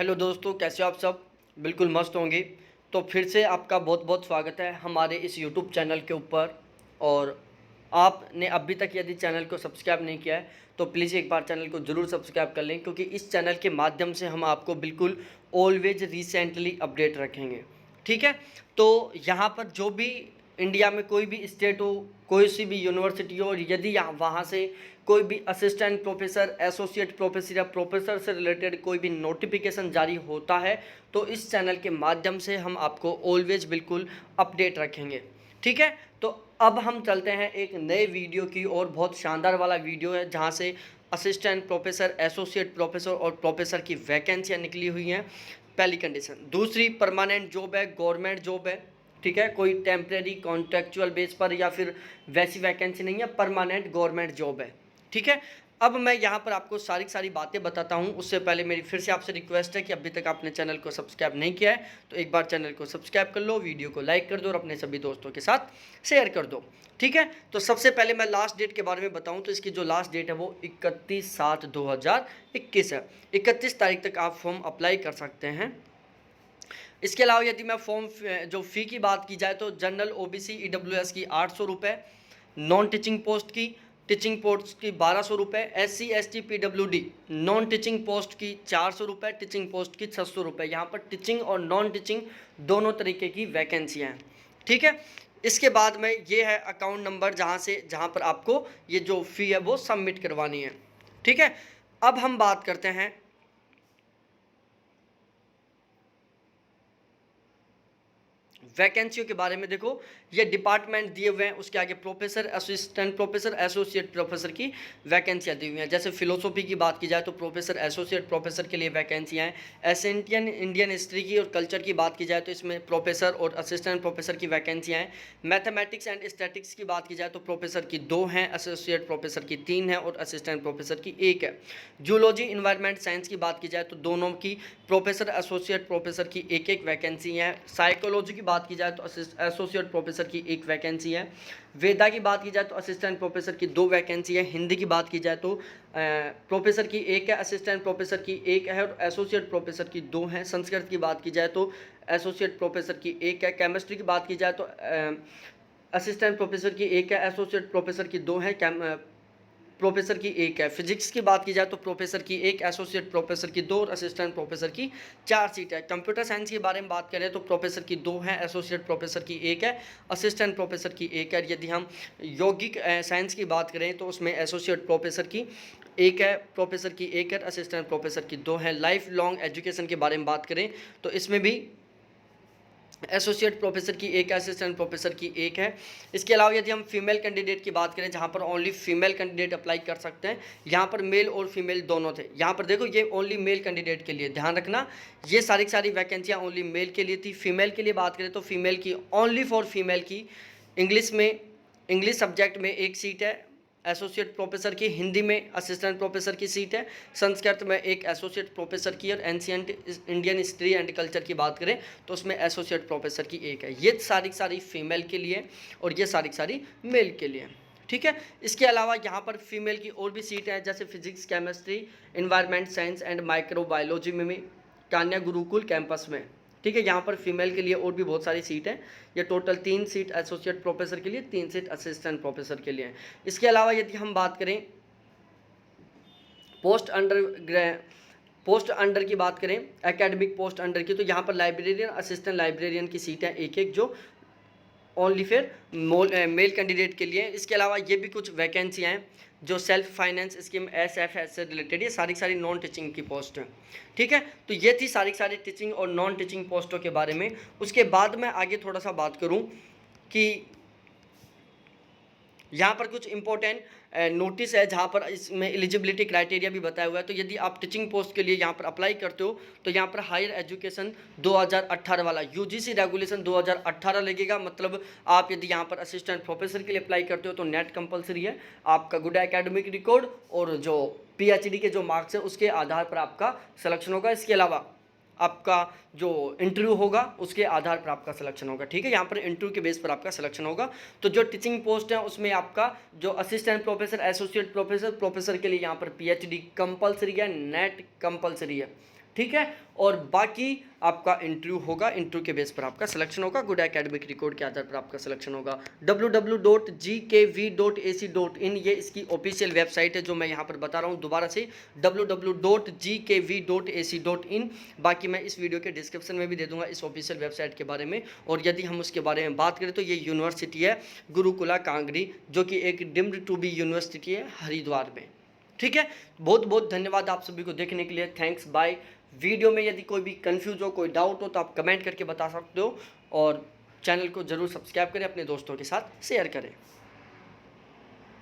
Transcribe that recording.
Hello दोस्तों, कैसे हो आप सब? बिल्कुल मस्त होंगे। तो फिर से आपका बहुत बहुत स्वागत है हमारे इस यूट्यूब चैनल के ऊपर। और आपने अभी तक यदि चैनल को सब्सक्राइब नहीं किया है तो प्लीज़ एक बार चैनल को ज़रूर सब्सक्राइब कर लें, क्योंकि इस चैनल के माध्यम से हम आपको बिल्कुल ऑलवेज रिसेंटली अपडेट रखेंगे। ठीक है। तो यहाँ पर जो भी इंडिया में कोई भी स्टेट हो, कोई सी भी यूनिवर्सिटी हो, और यदि यहाँ वहाँ से कोई भी असिस्टेंट प्रोफेसर, एसोसिएट प्रोफेसर या प्रोफेसर से रिलेटेड कोई भी नोटिफिकेशन जारी होता है तो इस चैनल के माध्यम से हम आपको ऑलवेज बिल्कुल अपडेट रखेंगे। ठीक है। तो अब हम चलते हैं एक नए वीडियो की और। बहुत शानदार वाला वीडियो है जहाँ से असिस्टेंट प्रोफेसर, एसोसिएट प्रोफेसर और प्रोफेसर की वैकेंसियाँ निकली हुई हैं। पहली कंडीशन। दूसरी, परमानेंट जॉब है, गवर्नमेंट जॉब है। ठीक है, कोई टेम्प्रेरी कॉन्ट्रेक्चुअल बेस पर या फिर वैसी वैकेंसी नहीं है, परमानेंट गवर्नमेंट जॉब है। ठीक है। अब मैं यहाँ पर आपको सारी बातें बताता हूँ। उससे पहले मेरी फिर से आपसे रिक्वेस्ट है कि अभी तक आपने चैनल को सब्सक्राइब नहीं किया है तो एक बार चैनल को सब्सक्राइब कर लो, वीडियो को लाइक कर दो और अपने सभी दोस्तों के साथ शेयर कर दो। ठीक है। तो सबसे पहले मैं लास्ट डेट के बारे में बताऊँ तो इसकी जो लास्ट डेट है वो 31/7/2021 है। 31 तारीख तक आप फॉर्म अप्लाई कर सकते हैं। इसके अलावा यदि मैं फॉर्म जो फ़ी की बात की जाए तो जनरल OBC EWS की 800 रुपये, नॉन टीचिंग पोस्ट की, टीचिंग पोस्ट की 1200 रुपये, SC ST PWD non teaching post की 400 रुपये, टीचिंग पोस्ट की 600 रुपये। यहाँ पर टीचिंग और नॉन टीचिंग दोनों तरीके की वैकेंसियाँ हैं। ठीक है। इसके बाद में ये है अकाउंट नंबर जहाँ पर आपको ये जो फ़ी है वो सबमिट करवानी है। ठीक है। अब हम बात करते हैं वैकेंसियों के बारे में। देखो, ये डिपार्टमेंट दिए हुए हैं, उसके आगे professor, assistant professor, associate professor की वैकेंसियाँ दी हुई हैं। जैसे फिलोसॉफी की बात की जाए तो प्रोफेसर, एसोसिएट प्रोफेसर के लिए वैकेंसियाँ हैं। एसेंटियन इंडियन हिस्ट्री की और कल्चर की बात की जाए तो इसमें प्रोफेसर और असिस्टेंट प्रोफेसर की वैकेंसियाँ हैं। मैथमेटिक्स एंड स्टैटिक्स की बात की जाए तो प्रोफेसर की 2 हैं, एसोसिएट प्रोफेसर की 3 हैं और असिस्टेंट प्रोफेसर की 1 है। जूलॉजी इन्वायरमेंट साइंस की बात की जाए तो दोनों की, प्रोफेसर, एसोसिएट प्रोफेसर की 1-1 वैकेंसी है। साइकोलॉजी की बात की जाए तो एसोसिएट प्रोफेसर की 1 वैकेंसी है। वेदा की बात की जाए तो असिस्टेंट प्रोफेसर की 2 वैकेंसी है। हिंदी की बात की जाए तो प्रोफेसर की 1 है, असिस्टेंट प्रोफेसर की 1 है और एसोसिएट प्रोफेसर की 2 है। संस्कृत की बात की जाए तो एसोसिएट प्रोफेसर की 1 है। केमिस्ट्री की बात की जाए तो असिस्टेंट प्रोफेसर की 1 है, एसोसिएट प्रोफेसर की 2 है, प्रोफेसर की 1 है। फिजिक्स की बात की जाए तो प्रोफेसर की 1, एसोसिएट प्रोफेसर की 2 और असिस्टेंट प्रोफेसर की 4 सीट है। कंप्यूटर साइंस के बारे में बात करें तो प्रोफेसर की 2 है, एसोसिएट प्रोफेसर की 1 है, असिस्टेंट प्रोफेसर की 1 है। यदि हम यौगिक साइंस की बात करें तो उसमें एसोसिएट प्रोफेसर की 1 है, प्रोफेसर की 1 है, असिस्टेंट प्रोफेसर की 2 है। लाइफ लॉन्ग एजुकेशन के बारे में बात करें तो इसमें भी एसोसिएट प्रोफेसर की 1 है, असिस्टेंट प्रोफेसर की 1 है। इसके अलावा यदि हम फीमेल कैंडिडेट की बात करें, जहाँ पर ओनली फीमेल कैंडिडेट अप्लाई कर सकते हैं, यहाँ पर मेल और फीमेल दोनों थे। यहाँ पर देखो, ये ओनली मेल कैंडिडेट के लिए, ध्यान रखना, ये सारी वैकेंसियाँ ओनली मेल के लिए थी। फीमेल के लिए बात करें तो फीमेल की, ओनली फॉर फीमेल की इंग्लिश सब्जेक्ट में 1 सीट है एसोसिएट प्रोफेसर की, हिंदी में असिस्टेंट प्रोफेसर की सीट है, संस्कृत में 1 एसोसिएट प्रोफेसर की, और ancient Indian history and culture की बात करें तो उसमें एसोसिएट प्रोफेसर की 1 है। ये सारी फीमेल के लिए और ये सारी मेल के लिए। ठीक है। इसके अलावा यहाँ पर फीमेल की और भी सीट है, जैसे physics, chemistry, environment science and microbiology में कन्या गुरुकुल कैंपस में। ठीक है। यहाँ पर फीमेल के लिए और भी बहुत सारी सीट है। ये टोटल 3 सीट एसोसिएट प्रोफेसर के लिए, 3 सीट असिस्टेंट प्रोफेसर के लिए हैं। इसके अलावा यदि हम बात करें पोस्ट अंडर की बात करें, एकेडमिक पोस्ट अंडर की, तो यहाँ पर लाइब्रेरियन, असिस्टेंट लाइब्रेरियन की सीट है 1-1 जो ओनली फिर मेल कैंडिडेट के लिए। इसके अलावा ये भी कुछ वैकेंसियाँ हैं जो सेल्फ फाइनेंस स्कीम SFS से रिलेटेड, ये सारी नॉन टीचिंग की पोस्ट हैं। ठीक है। तो ये थी सारी टीचिंग और नॉन टीचिंग पोस्टों के बारे में। उसके बाद मैं आगे थोड़ा सा बात करूं कि यहाँ पर कुछ इंपॉर्टेंट नोटिस है जहाँ पर इसमें एलिजिबिलिटी क्राइटेरिया भी बताया हुआ है। तो यदि आप टीचिंग पोस्ट के लिए यहाँ पर अप्लाई करते हो तो यहाँ पर हायर एजुकेशन 2018 वाला UGC रेगुलेशन 2018 लगेगा। मतलब आप यदि यहाँ पर असिस्टेंट प्रोफेसर के लिए अप्लाई करते हो तो नेट कंपलसरी है, आपका गुड एकेडमिक रिकॉर्ड और जो PhD के जो मार्क्स है उसके आधार पर आपका सिलेक्शन होगा। इसके अलावा आपका जो इंटरव्यू होगा उसके आधार पर आपका सिलेक्शन होगा। ठीक है। यहाँ पर इंटरव्यू के बेस पर आपका सिलेक्शन होगा। तो जो टीचिंग पोस्ट है उसमें आपका जो असिस्टेंट प्रोफेसर, एसोसिएट प्रोफेसर के लिए यहाँ पर PhD कंपलसरी है, नेट कंपलसरी है। ठीक है। और बाकी आपका इंटरव्यू होगा, इंटरव्यू के बेस पर आपका सिलेक्शन होगा, गुड एकेडमिक रिकॉर्ड के आधार पर आपका सिलेक्शन होगा। www.gkv.ac.in ये इसकी ऑफिशियल वेबसाइट है जो मैं यहाँ पर बता रहा हूँ दोबारा से, www.gkv.ac.in। बाकी मैं इस वीडियो के डिस्क्रिप्शन में भी दे दूंगा इस ऑफिशियल वेबसाइट के बारे में। और यदि हम उसके बारे में बात करें तो ये यूनिवर्सिटी है गुरुकुला कांगड़ी, जो कि एक डीम्ड टू बी यूनिवर्सिटी है हरिद्वार में। ठीक है, बहुत बहुत धन्यवाद आप सभी को देखने के लिए, थैंक्स बाय। वीडियो में यदि कोई भी कंफ्यूज हो, कोई डाउट हो तो आप कमेंट करके बता सकते हो, और चैनल को ज़रूर सब्सक्राइब करें, अपने दोस्तों के साथ शेयर करें।